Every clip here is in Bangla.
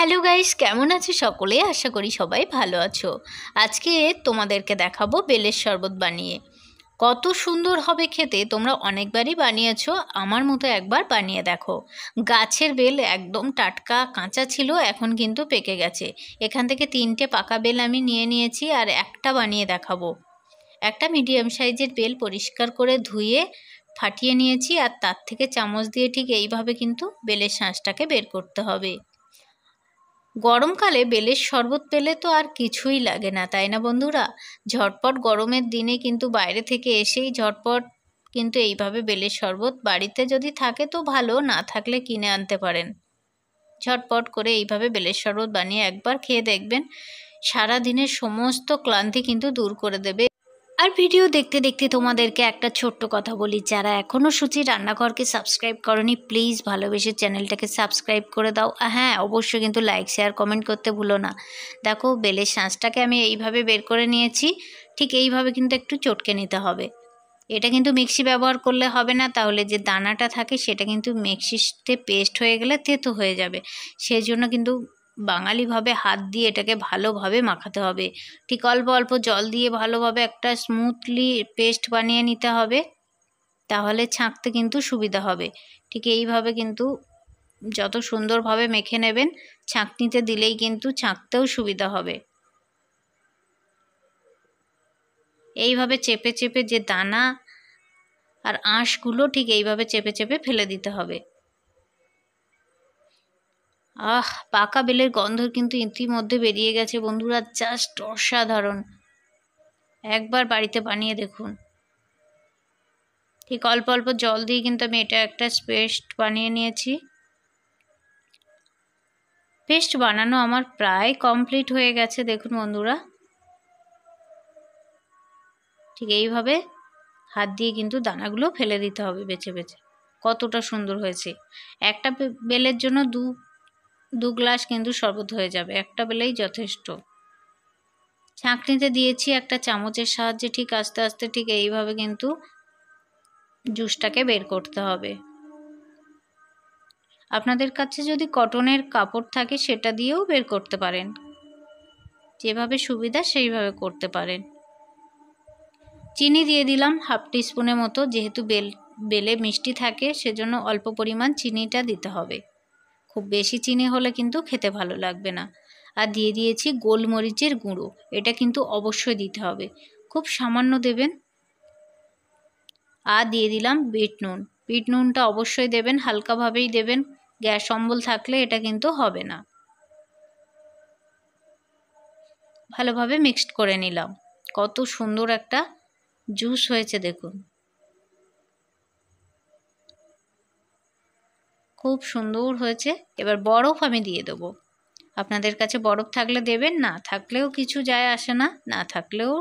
হ্যালো গাইস, কেমন আছো সকলে? আশা করি সবাই ভালো আছো। আজকে তোমাদেরকে দেখাবো বেলের শরবত বানিয়ে। কত সুন্দর হবে খেতে। তোমরা অনেকবারই বানিয়েছো, আমার মতো একবার বানিয়ে দেখো। গাছের বেল একদম টাটকা কাঁচা ছিল, এখন কিন্তু পেকে গেছে। এখান থেকে 3টে পাকা বেল আমি নিয়ে নিয়েছি আর একটা বানিয়ে দেখাবো। একটা মিডিয়াম সাইজের বেল পরিষ্কার করে ধুয়ে ফাটিয়ে নিয়েছি, আর তার থেকে চামচ দিয়ে ঠিক এইভাবে কিন্তু বেলের শাঁসটাকে বের করতে হবে। গরমকালে বেলের শরবত পেলে তো আর কিছুই লাগে না, তাই না বন্ধুরা? ঝটপট গরমের দিনে কিন্তু বাইরে থেকে এসেই ঝটপট কিন্তু এইভাবে বেলের শরবত বাড়িতে যদি থাকে তো ভালো, না থাকলে কিনে আনতে পারেন। ঝটপট করে এইভাবে বেলের শরবত বানিয়ে একবার খেয়ে দেখবেন, সারা দিনের সমস্ত ক্লান্তি কিন্তু দূর করে দেবে। আর ভিডিও দেখতে দেখতে তোমাদেরকে একটা ছোট্ট কথা বলি, যারা এখনও সুচি রান্নাঘরকে সাবস্ক্রাইব করনি প্লিজ ভালোবেসে চ্যানেলটাকে সাবস্ক্রাইব করে দাও। হ্যাঁ, অবশ্যই কিন্তু লাইক শেয়ার কমেন্ট করতে ভুলো না। দেখো, বেলের শাঁসটাকে আমি এইভাবে বের করে নিয়েছি, ঠিক এইভাবে কিন্তু একটু চটকে নিতে হবে। এটা কিন্তু মিক্সি ব্যবহার করলে হবে না, তাহলে যে দানাটা থাকে সেটা কিন্তু মিক্সিতে পেস্ট হয়ে গেলে তেতো হয়ে যাবে। সেই জন্য কিন্তু বাঙালিভাবে হাত দিয়ে এটাকে ভালোভাবে মাখাতে হবে। ঠিক অল্প অল্প জল দিয়ে ভালোভাবে একটা স্মুথলি পেস্ট বানিয়ে নিতে হবে, তাহলে ছাঁকতে কিন্তু সুবিধা হবে। ঠিক এইভাবে কিন্তু যত সুন্দরভাবে মেখে নেবেন, ছাঁকনিতে দিলেই কিন্তু ছাঁকতেও সুবিধা হবে। এইভাবে চেপে চেপে যে দানা আর আঁশগুলো ঠিক এইভাবে চেপে চেপে ফেলে দিতে হবে। পাকা বেলের গন্ধ কিন্তু ইতিমধ্যে বেরিয়ে গেছে বন্ধুরা, জাস্ট অসাধারণ। একবার বাড়িতে বানিয়ে দেখুন। ঠিক অল্প অল্প জল দিয়ে কিন্তু আমি এটা একটা পেস্ট বানিয়ে নিয়েছি। পেস্ট বানানো আমার প্রায় কমপ্লিট হয়ে গেছে, দেখুন বন্ধুরা। ঠিক এইভাবে হাত দিয়ে কিন্তু দানাগুলো ফেলে দিতে হবে বেছে বেছে। কতটা সুন্দর হয়েছে। একটা বেলের জন্য দু গ্লাস কিন্তু শরবত হয়ে যাবে, একটা বেলেই যথেষ্ট। ছাঁকনিতে দিয়েছি একটা চামচের সাহায্যে ঠিক আস্তে আস্তে ঠিক এইভাবে কিন্তু জুসটাকে বের করতে হবে। আপনাদের কাছে যদি কটনের কাপড় থাকে সেটা দিয়েও বের করতে পারেন, যেভাবে সুবিধা সেইভাবে করতে পারেন। চিনি দিয়ে দিলাম হাফ টিস্পুনের মতো, যেহেতু বেলে মিষ্টি থাকে সেজন্য অল্প পরিমাণ চিনিটা দিতে হবে। খুব বেশি চিনি হলে কিন্তু খেতে ভালো লাগবে না। আর দিয়ে দিয়েছি গোলমরিচের গুঁড়ো, এটা কিন্তু অবশ্যই দিতে হবে, খুব সামান্য দেবেন। আর দিয়ে দিলাম বিট নুন। বিট নুনটা অবশ্যই দেবেন, হালকাভাবেই দেবেন, গ্যাস অম্বল থাকলে এটা কিন্তু হবে না। ভালোভাবে মিক্সড করে নিলাম। কত সুন্দর একটা জুস হয়েছে দেখুন, খুব সুন্দর হয়েছে। এবার বরফ আমি দিয়ে দেবো। আপনাদের কাছে বরফ থাকলে দেবেন, না থাকলেও কিছু যায় আসে না, না থাকলেও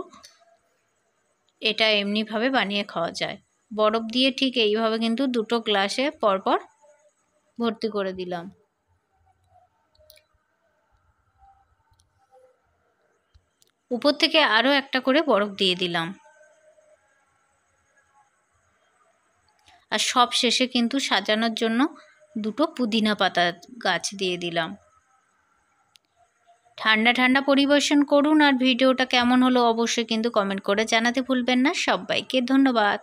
এটা এমনিভাবে বানিয়ে খাওয়া যায়। বরফ দিয়ে ঠিক এইভাবে কিন্তু 2টো গ্লাসে পরপর ভর্তি করে দিলাম। উপর থেকে আরও একটা করে বরফ দিয়ে দিলাম। আর সব শেষে কিন্তু সাজানোর জন্য 2টো পুদিনা পাতা গাছ দিয়ে দিলাম। ঠান্ডা ঠান্ডা পরিবেশন করুন। আর ভিডিওটা কেমন হলো অবশ্যই কিন্তু কমেন্ট করে জানাতে ভুলবেন না। সবাইকে ধন্যবাদ।